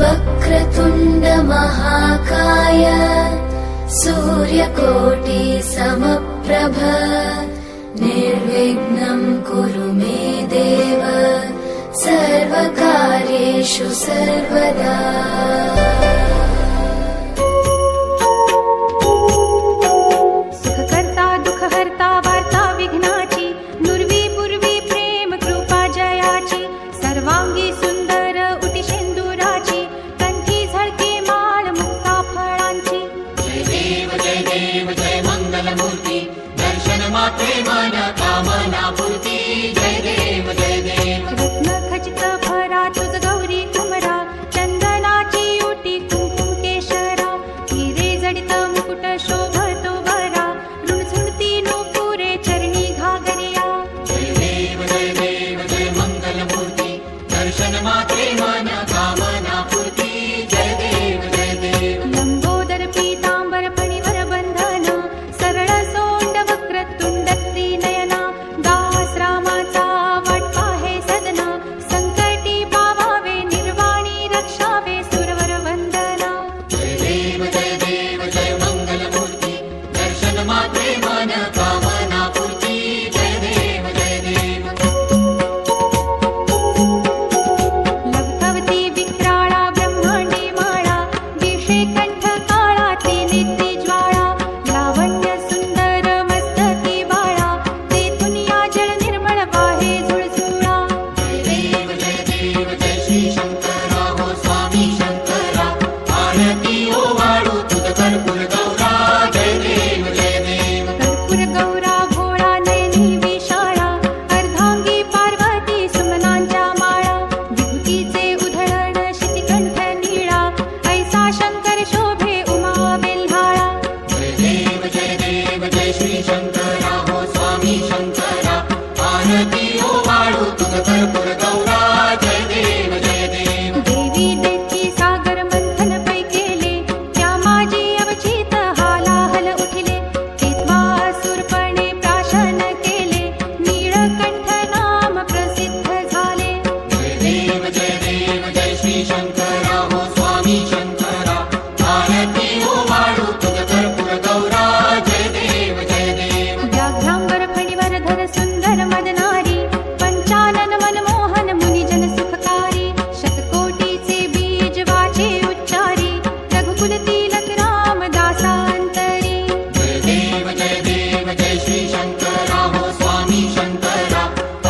वक्रतुण्ड महाकाय सूर्यकोटि समप्रभ निर्विघ्नं कुरु मे देव सर्वकार्येषु सर्वदा। सुखकर्ता दुःखहर्ता वार्ता विघ्नाची नुर्वी पूर्वी प्रेम कृपा जयाची सर्वांगी सुंदर उटी शेंदुराची कंठी झळके माळ मुक्ता फळांची। जय देव जय मंगलमूर्ती दर्शन मात्रे मन कामना पूर्ती। जय देव जय देव रत्न खचित भरा तुझ गौरी कुमरा चंदनाची उटी कुंकुम केशरा हिरे जडित मुकुट शोभतो बरा रुणझुणती नुपुरे चरणी घागरिया। जय मंगलमूर्ती दर्शन मात्रे मन कामना पूर्ती। जय देव लंबोदर पीतांबर फणीवर बंधन सरळ सोंड वक्रतुंड त्रिनयना दास रामाचा वाट पाहे सदना संकटी पावावे निर्वाणी रक्षावे सुरवर वंदना। जय देव जय मंगलमूर्ती दर्शन मात्रे मन कामना पूर्ती। जय देव लवथवती विक्राळा ब्रह्मांडी माळा दिशे कंठ काळा ते नेत्री ज्वाळा लावण्य सुंदर मस्तकी बाळा तेथून या जल निर्मळ वाहे झुळझुळा। देव जय श्री शंकरा हो स्वामी शंकरा आरती ओवाळू तुझ कर्पूर गौरा। जय देव कर्पूर गौरा भोळा नयनी विशाळा अर्धांगी पार्वती सुमनांच्या माळा विभूतीचे उधळण शितिकंठ नीळा ऐसा शंकर शोभे उमा बेल्हाळा। देव जय श्री शंकरा हो स्वामी शंकरा आरती ओवाळू तुझ कर्पूर गौरा। जय देव देवी देती सागर मंथन पै केले त्या माझी अवचित हालाहल उठिले तेव्हा असुरपणे प्राशन केले नीळकंठ नाम प्रसिद्ध झाले। देव जय श्री शंकरा हो स्वामी शंकरा आरती ओवाळू तुझ कर्पूर गौरा। जय देव व्याघ्रांबर फणीवर धर सुंदर मदनारी पंचानन मनमोहन मुनिजन सुखकारी शतकोटीचे बीज वाचे उच्चारी रघुकुल तिलक रामदासांतरी। देव जय श्री शंकरा हो स्वामी शंकरा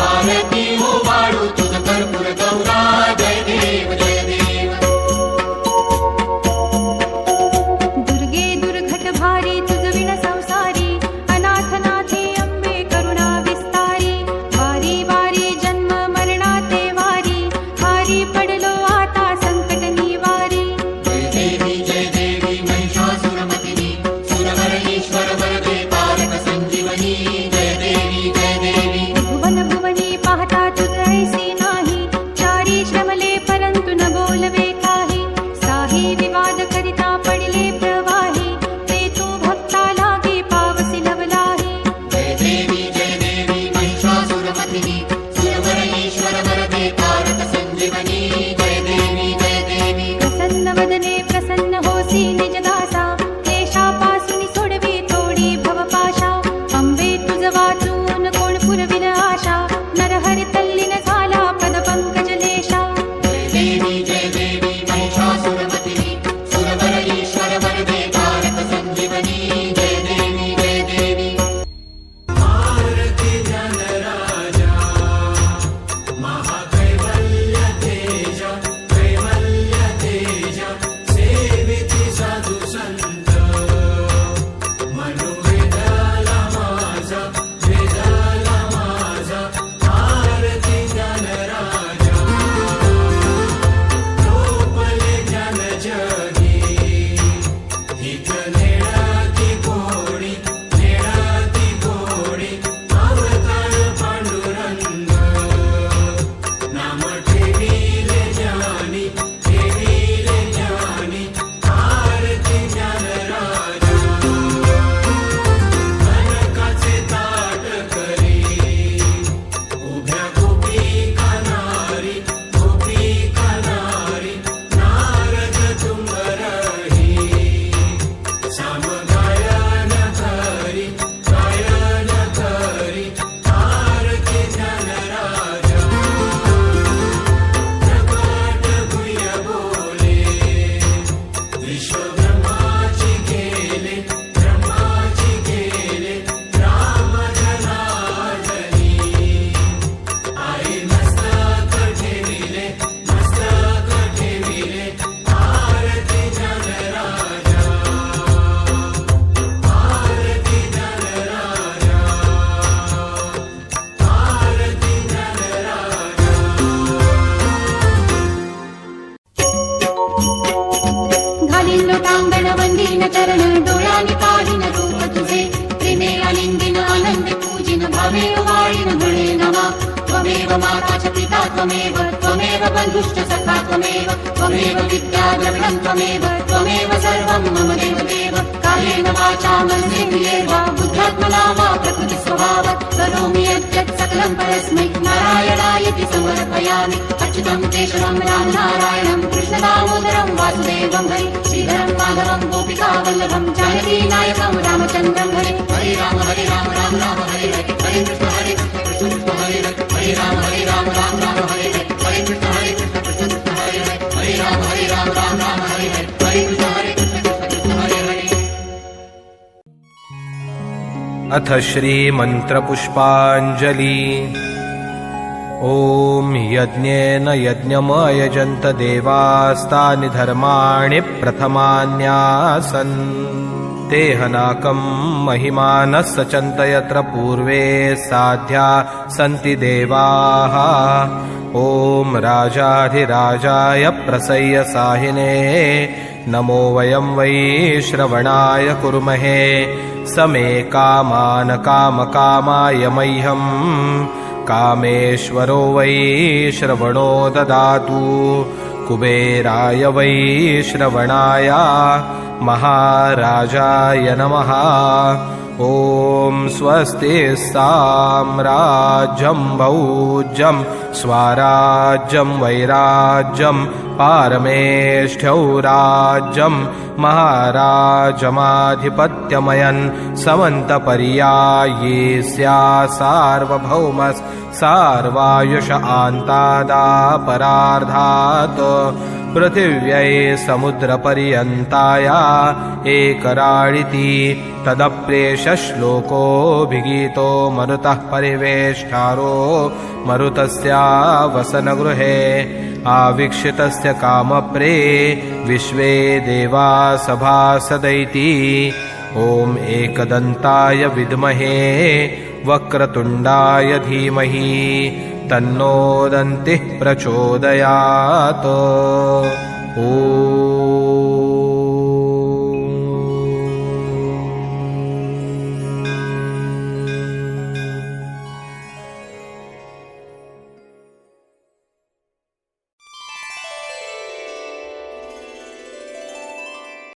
आरती ओवाळू तुझ कर्पूर गौरा। जय देव चरण डोळ्याने पाहिन रूप तुझे प्रेमे आलिंगिन आनंदे पूजिन भावे वाळीन म्हणे नमा त्वमेव माता च पिता त्वमेव त्वमेव बन्धुश्च सखा त्वमेव त्वमेव विद्या द्रविणं त्वमेव सर्वं मम देवदेव कायेन वाचा मनसेन्द्रियेण वा बुद्ध्यात्मना वा प्रकृति स्वभावात् करोमि यद्यत् सकलं परस्मै नारायणायति समर्पयामि अच्युतं केशवं रामनारायणं कृष्णदामोदरं वासुदेवं हरे श्रीधरं माधवं गोपिकावल्लभं जानकीनायकं रामचन्द्रं हरे हरे राम राम राम हरे हरे हरे कृष्ण कृष्ण कृष्ण हरे हरे हरे राम राम राम हरे हरे हरे कृष्ण कृष्ण कृष्ण हरे हरे हरे राम राम हरे हरे हरे कृष्ण कृष्ण कृष्ण हरे हरे। अथ श्रीमन्त्रपुष्पाञ्जलि। ॐ यज्ञेन यज्ञमयजन्त देवास्तानि धर्माणि प्रथमान्यासन् तेहनाकं महिमानः सचन्त यत्र पूर्वे साध्या सन्ति देवाः। ॐ राजाधिराजाय प्रसय्य साहिने नमो वयं वै श्रवणाय कुर्महे समे कामान् कामकामाय मह्यं कामेश्वरो वै श्रवणो ददातु कुबेराय वै श्रवणाय महाराजाय नमः। ॐ स्वस्ति साम्राज्यं भौज्यं स्वराज्यं वैराज्यं पारमेष्ठ्यौ राज्यं महाराजमाधिपत्यमयन् समन्तपर्याये स्यात् सार्वभौमस् सार्वायुष आन्तादापरार्धात् पृथिव्यै समुद्रपर्यन्ताया एकराळिति तदप्रेषश्लोकोऽभिगीतो मरुतः परिवेष्टारो मरुतस्यावसनगृहे आवीक्षितस्य कामप्रे विश्वे देवा सभासदैति। ॐ एकदन्ताय विद्महे वक्रतुण्डाय धीमहि तन्नो दन्तिः प्रचोदयात्। ॐ